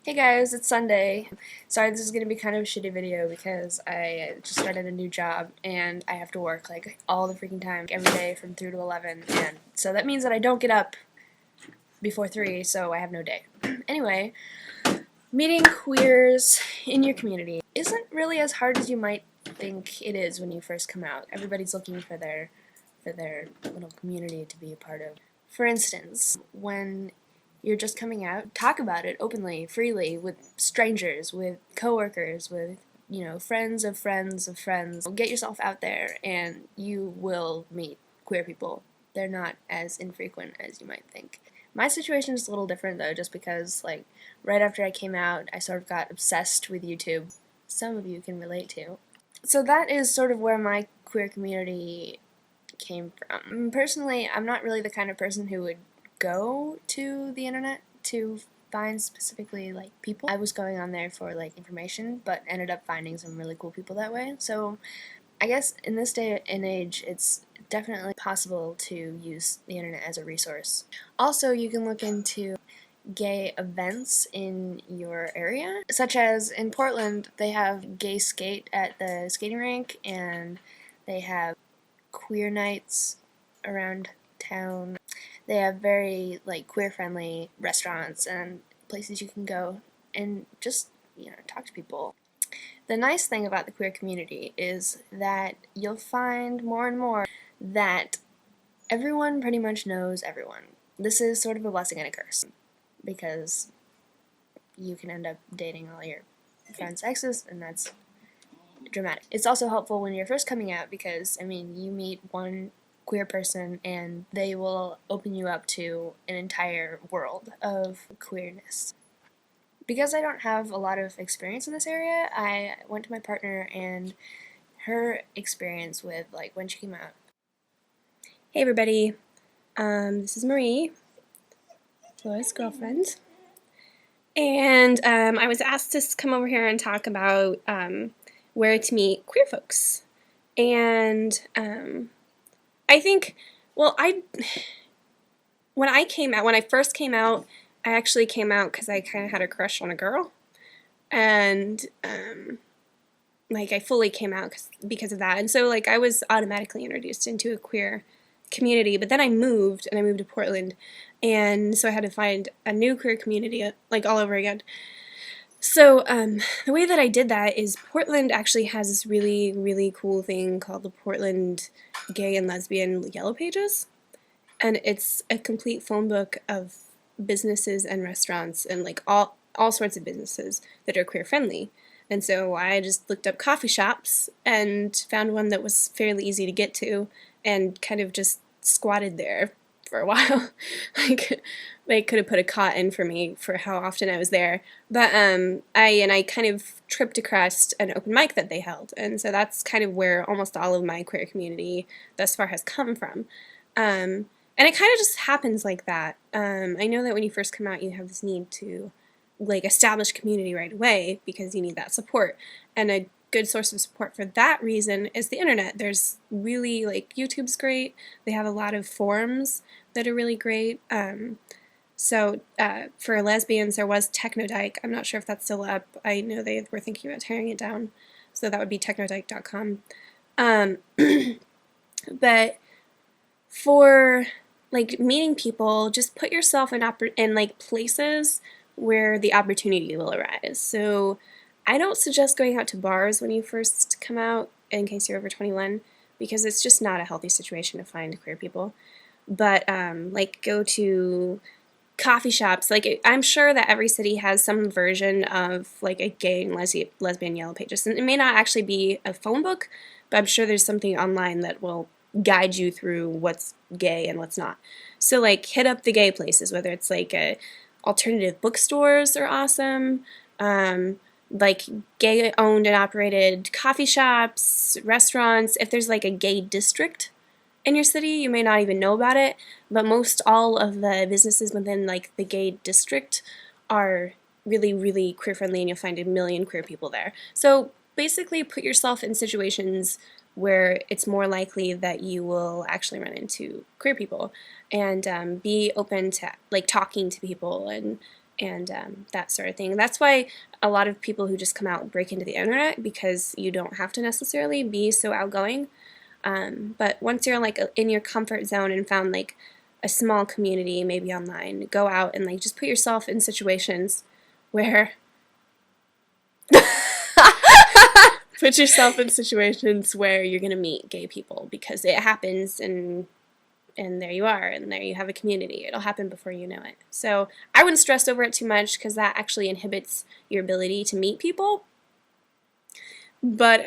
Hey guys, it's Sunday. Sorry, this is going to be kind of a shitty video because I just started a new job and I have to work like all the freaking time, every day from 3 to 11, and so that means that I don't get up before 3, so I have no day. Anyway, meeting queers in your community isn't really as hard as you might think it is when you first come out. Everybody's looking for their little community to be a part of. For instance, when you're just coming out, talk about it openly, freely, with strangers, with coworkers, with, friends of friends of friends. Get yourself out there and you will meet queer people. They're not as infrequent as you might think. My situation is a little different though, just because, right after I came out, I sort of got obsessed with YouTube. Some of you can relate to. So that is sort of where my queer community came from. Personally, I'm not really the kind of person who would go to the internet to find specifically people. I was going on there for information, but ended up finding some really cool people that way. So I guess in this day and age, it's definitely possible to use the internet as a resource. Also, you can look into gay events in your area, such as in Portland, they have gay skate at the skating rink, and they have queer nights around town. They have very queer-friendly restaurants and places you can go and just talk to people. The nice thing about the queer community is that you'll find more and more that everyone pretty much knows everyone. This is sort of a blessing and a curse, because you can end up dating all your friends' exes, and that's dramatic. It's also helpful when you're first coming out because, you meet one queer person and they will open you up to an entire world of queerness. Because I don't have a lot of experience in this area, I went to my partner and her experience with when she came out. Hey everybody, this is Marie, Laura's girlfriend, and I was asked to come over here and talk about where to meet queer folks. And I think, when I first came out, I actually came out because I kind of had a crush on a girl, and I fully came out because of that. And so I was automatically introduced into a queer community, but then I moved to Portland, and so I had to find a new queer community all over again. So the way that I did that is Portland actually has this really, really cool thing called the Portland Gay and Lesbian Yellow Pages, and it's a complete phone book of businesses and restaurants and all sorts of businesses that are queer friendly. And so I just looked up coffee shops and found one that was fairly easy to get to, and kind of just squatted there for a while. They could have put a cot in for me for how often I was there. But I kind of tripped across an open mic that they held, and so that's kind of where almost all of my queer community thus far has come from. And it kind of just happens like that. I know that when you first come out, you have this need to establish community right away because you need that support, and a good source of support for that reason is the internet. There's really YouTube's great. They have a lot of forums that are really great. So for lesbians, there was Technodyke. I'm not sure if that's still up. I know they were thinking about tearing it down, so that would be technodyke.com. But for meeting people, just put yourself in places where the opportunity will arise. So I don't suggest going out to bars when you first come out, in case you're over 21, because it's just not a healthy situation to find queer people. But go to coffee shops. I'm sure that every city has some version of a gay and lesbian yellow pages. And it may not actually be a phone book, but I'm sure there's something online that will guide you through what's gay and what's not. So hit up the gay places, whether it's alternative bookstores are awesome. Gay owned and operated coffee shops, restaurants. If there's a gay district in your city, you may not even know about it, but most all of the businesses within the gay district are really, really queer friendly, and you'll find a million queer people there. So basically put yourself in situations where it's more likely that you will actually run into queer people, and be open to talking to people and and that sort of thing. That's why a lot of people who just come out break into the internet, because you don't have to necessarily be so outgoing. But once you're like in your comfort zone and found like a small community, maybe online, go out and like just put yourself in situations where put yourself in situations where you're gonna meet gay people, because it happens, and there you are, and there you have a community. It'll happen before you know it. So I wouldn't stress over it too much, because that actually inhibits your ability to meet people. But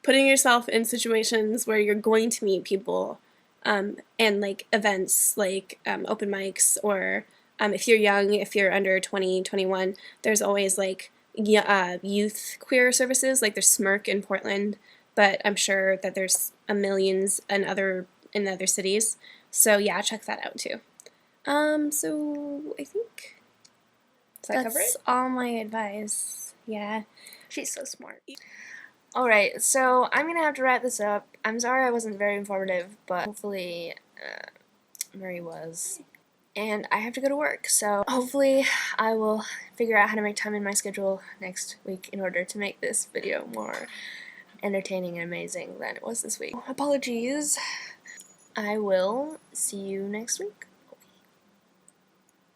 putting yourself in situations where you're going to meet people, and like events like open mics, or if you're young, if you're under 20, 21, there's always like youth queer services, like there's Smirk in Portland, but I'm sure that there's a millions in other cities. So yeah, check that out too. So I think that's all my advice. Yeah. She's so smart. Alright, so I'm gonna have to wrap this up. I'm sorry I wasn't very informative, but hopefully Murray was. And I have to go to work, so hopefully I will figure out how to make time in my schedule next week in order to make this video more entertaining and amazing than it was this week. Apologies. I will see you next week.